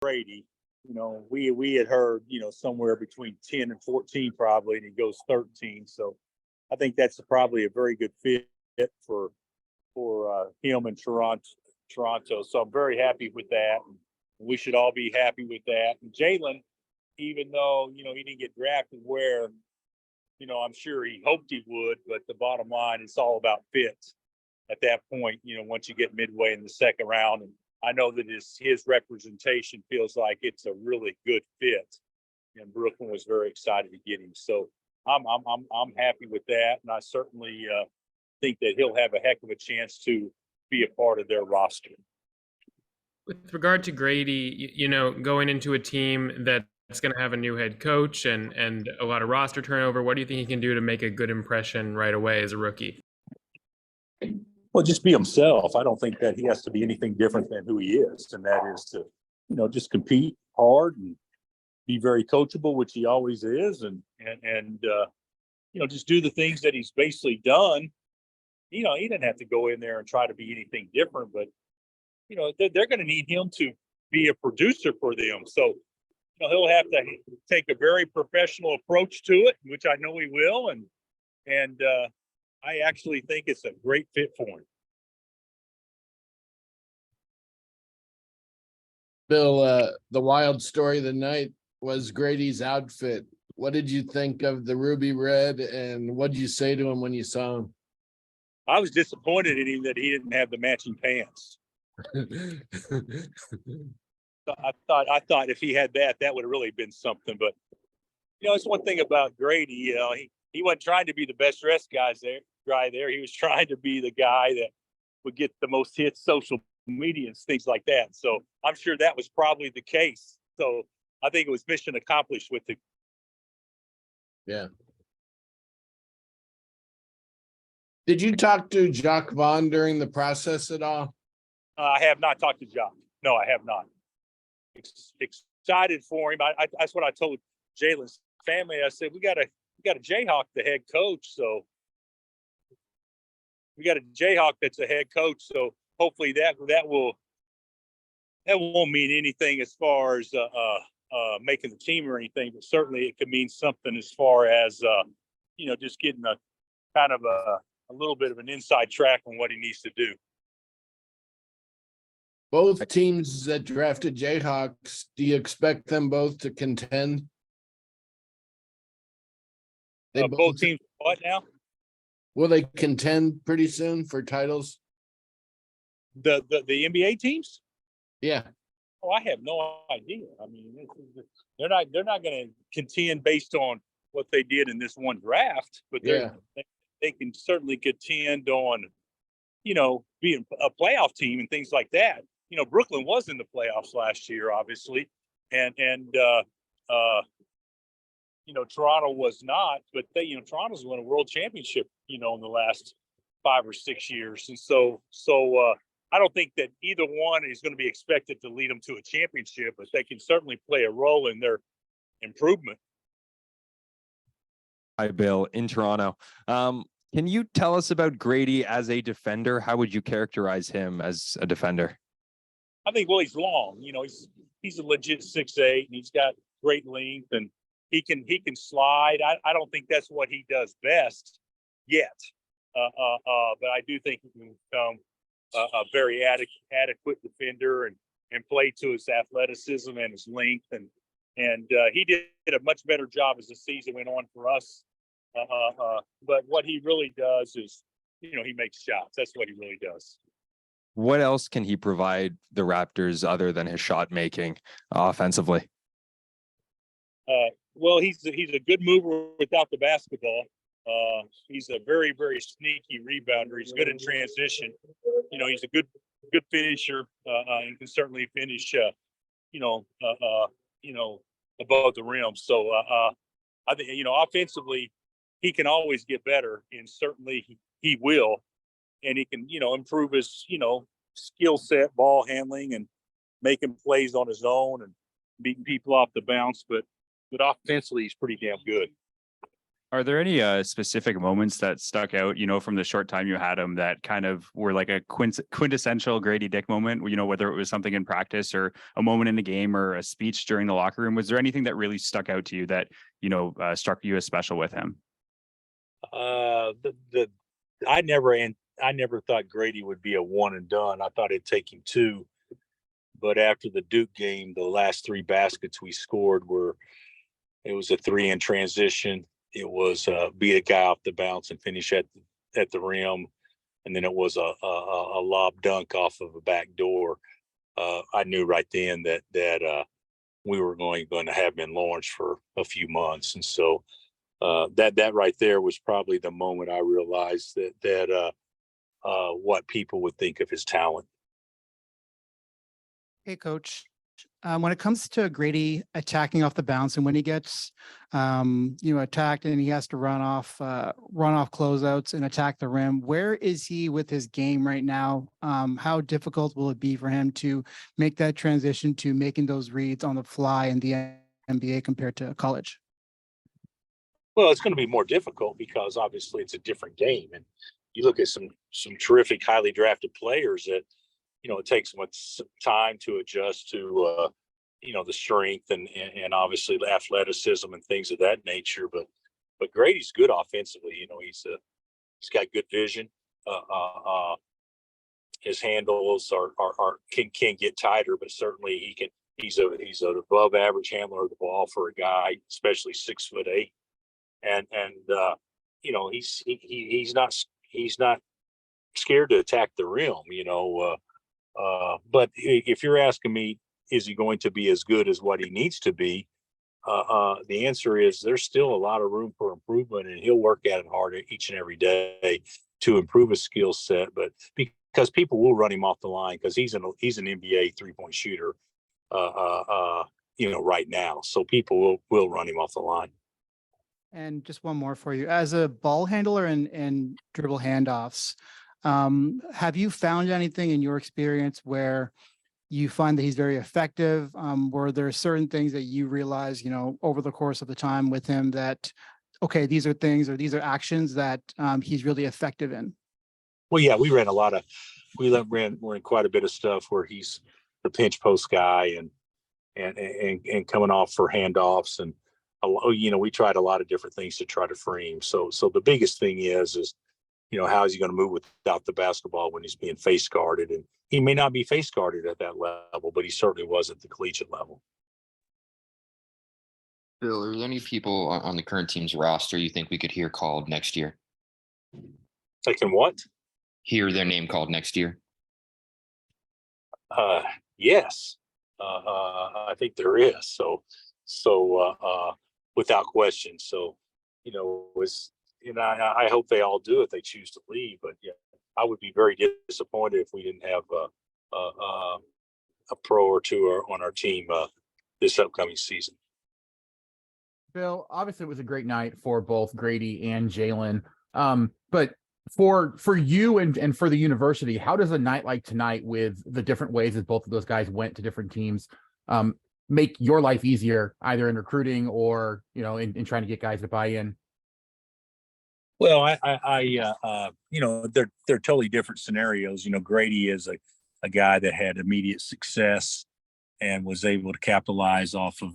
Gradey, we had heard, somewhere between 10 and 14 probably, and he goes 13. So I think that's probably a very good fit for him in Toronto. So I'm very happy with that. And we should all be happy with that. And Jalen, even though, he didn't get drafted where, I'm sure he hoped he would, but the bottom line, it's all about fit at that point, once you get midway in the second round. And I know that his representation feels like it's a really good fit. And Brooklyn was very excited to get him. So I'm happy with that. And I certainly think that he'll have a heck of a chance to be a part of their roster. With regard to Gradey, going into a team that's going to have a new head coach and a lot of roster turnover, what do you think he can do to make a good impression right away as a rookie? Well, just be himself. I don't think that he has to be anything different than who he is, and that is to, just compete hard and be very coachable, which he always is, and just do the things that he's basically done. He didn't have to go in there and try to be anything different, but they're going to need him to be a producer for them. So he'll have to take a very professional approach to it, which I know he will, and I actually think it's a great fit for him. Bill, the wild story of the night was Gradey's outfit. What did you think of the ruby red, and what did you say to him when you saw him? I was disappointed in him that he didn't have the matching pants. I thought if he had that would have really been something. But it's one thing about Gradey. He wasn't trying to be the best dressed guy there. He was trying to be the guy that would get the most hits, social media, and things like that. So I'm sure that was probably the case. So I think it was mission accomplished with it. Yeah. Did you talk to Jacques Vaughn during the process at all? I have not talked to Jacques. No, I have not. Excited for him. That's what I told Jalen's family. I said, we got to Jayhawk the head coach. So we got a Jayhawk that's a head coach. So hopefully that won't mean anything as far as making the team or anything, but certainly it could mean something as far as just getting a kind of a little bit of an inside track on what he needs to do. Both teams that drafted Jayhawks, do you expect them both to contend? Both teams what now? Will they contend pretty soon for titles? The NBA teams? Yeah. Oh, I have no idea. I mean, they're not going to contend based on what they did in this one draft, but they can certainly contend on, being a playoff team and things like that. Brooklyn was in the playoffs last year, obviously, and Toronto was not, but Toronto's won a world championship, in the last 5 or 6 years, and so I don't think that either one is going to be expected to lead them to a championship, but they can certainly play a role in their improvement. Hi, Bill, in Toronto. Can you tell us about Gradey as a defender? How would you characterize him as a defender? I think, well, he's long. He's a legit 6'8", and he's got great length, and he can slide. I don't think that's what he does best yet, but I do think he can become a very adequate defender and play to his athleticism and his length, and he did a much better job as the season went on for us. But what he really does is, he makes shots. That's what he really does. What else can he provide the Raptors other than his shot making offensively? Well, he's a good mover without the basketball. He's a very, very sneaky rebounder. He's good in transition. He's a good finisher, and can certainly finish, above the rim. So I think, offensively, he can always get better, and certainly he will. And he can, improve his, skill set, ball handling, and making plays on his own and beating people off the bounce. But offensively, he's pretty damn good. Are there any specific moments that stuck out, from the short time you had him that kind of were like a quintessential Gradey Dick moment, whether it was something in practice or a moment in the game or a speech during the locker room? Was there anything that really stuck out to you that, struck you as special with him? The I never thought Grady would be a one and done. I thought it'd take him two. But after the Duke game, the last three baskets we scored it was a 3 in transition. It was beat a guy off the bounce and finish at the rim, and then it was a lob dunk off of a back door. I knew right then that we were going to have him in Lawrence for a few months, and so that right there was probably the moment I realized that what people would think of his talent. Hey, Coach. When it comes to Grady attacking off the bounce, and when he gets, attacked and he has to run off closeouts and attack the rim, where is he with his game right now? How difficult will it be for him to make that transition to making those reads on the fly in the NBA compared to college? Well, it's going to be more difficult because obviously it's a different game, and you look at some terrific, highly drafted players that it takes much time to adjust to the strength and obviously the athleticism and things of that nature. But Grady's good offensively. He's got good vision. His handles can get tighter, but certainly he's an above average handler of the ball for a guy, especially 6'8", and he's not scared to attack the rim. But if you're asking me, is he going to be as good as what he needs to be? The answer is there's still a lot of room for improvement, and he'll work at it hard each and every day to improve his skill set. But because people will run him off the line because he's an NBA 3-point shooter, right now. So people will run him off the line. And just one more for you. As a ball handler and dribble handoffs, have you found anything in your experience where you find that he's very effective? Were there certain things that you realize, over the course of the time with him that, okay, these are things or these are actions that he's really effective in? Well, yeah, we ran quite a bit of stuff where he's the pinch post guy and coming off for handoffs, and we tried a lot of different things to try to free him. So the biggest thing is how is he going to move without the basketball when he's being face guarded? And he may not be face guarded at that level, but he certainly was at the collegiate level. Bill, are there any people on the current team's roster you think we could hear called next year? They can what? Hear their name called next year? Yes. I think there is. So without question. So, I hope they all do if they choose to leave. But yeah, I would be very disappointed if we didn't have a pro or two on our team this upcoming season. Bill, obviously it was a great night for both Grady and Jalen. But for you and for the university, how does a night like tonight, with the different ways that both of those guys went to different teams, make your life easier, either in recruiting or in trying to get guys to buy in? Well, they're totally different scenarios. Grady is a guy that had immediate success and was able to capitalize off of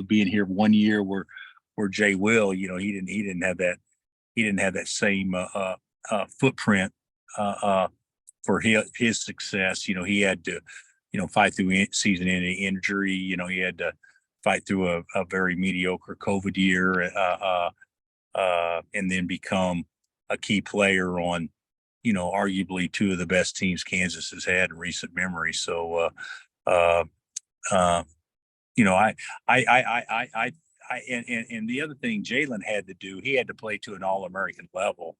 being here 1 year, where Jay Will, he didn't have that same footprint for his success. He had to fight through season-ending injury. He had to fight through a very mediocre COVID year. And then become a key player on, arguably two of the best teams Kansas has had in recent memory. So, and the other thing Jalen had to do, he had to play to an All-American level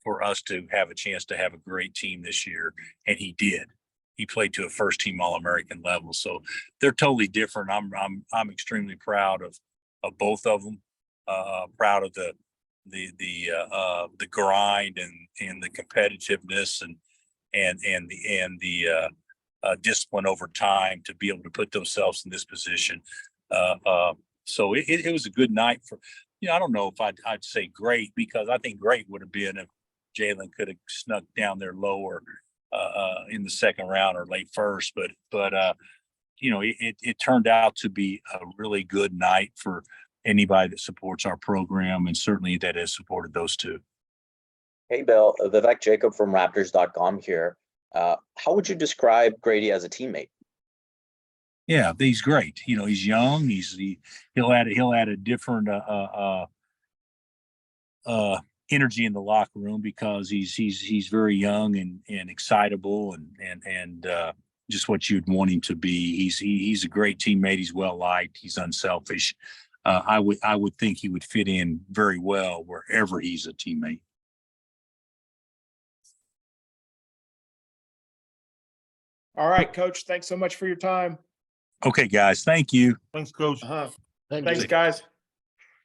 for us to have a chance to have a great team this year, and he did. He played to a first-team All-American level, so they're totally different. I'm extremely proud of both of them. Proud of the grind and the competitiveness and the discipline over time to be able to put themselves in this position. So it was a good night I don't know if I'd say great, because I think great would have been if Jalen could have snuck down there lower in the second round or late first. But it turned out to be a really good night for anybody that supports our program, and certainly that has supported those two. Hey, Bill, Vivek Jacob from Raptors.com here. How would you describe Gradey as a teammate? Yeah, he's great. He's young. He'll add a different energy in the locker room, because he's very young and excitable and just what you'd want him to be. He's a great teammate. He's well liked. He's unselfish. I would think he would fit in very well wherever he's a teammate. All right, Coach. Thanks so much for your time. Okay, guys. Thank you. Thanks, Coach. Thank Thanks, you. guys.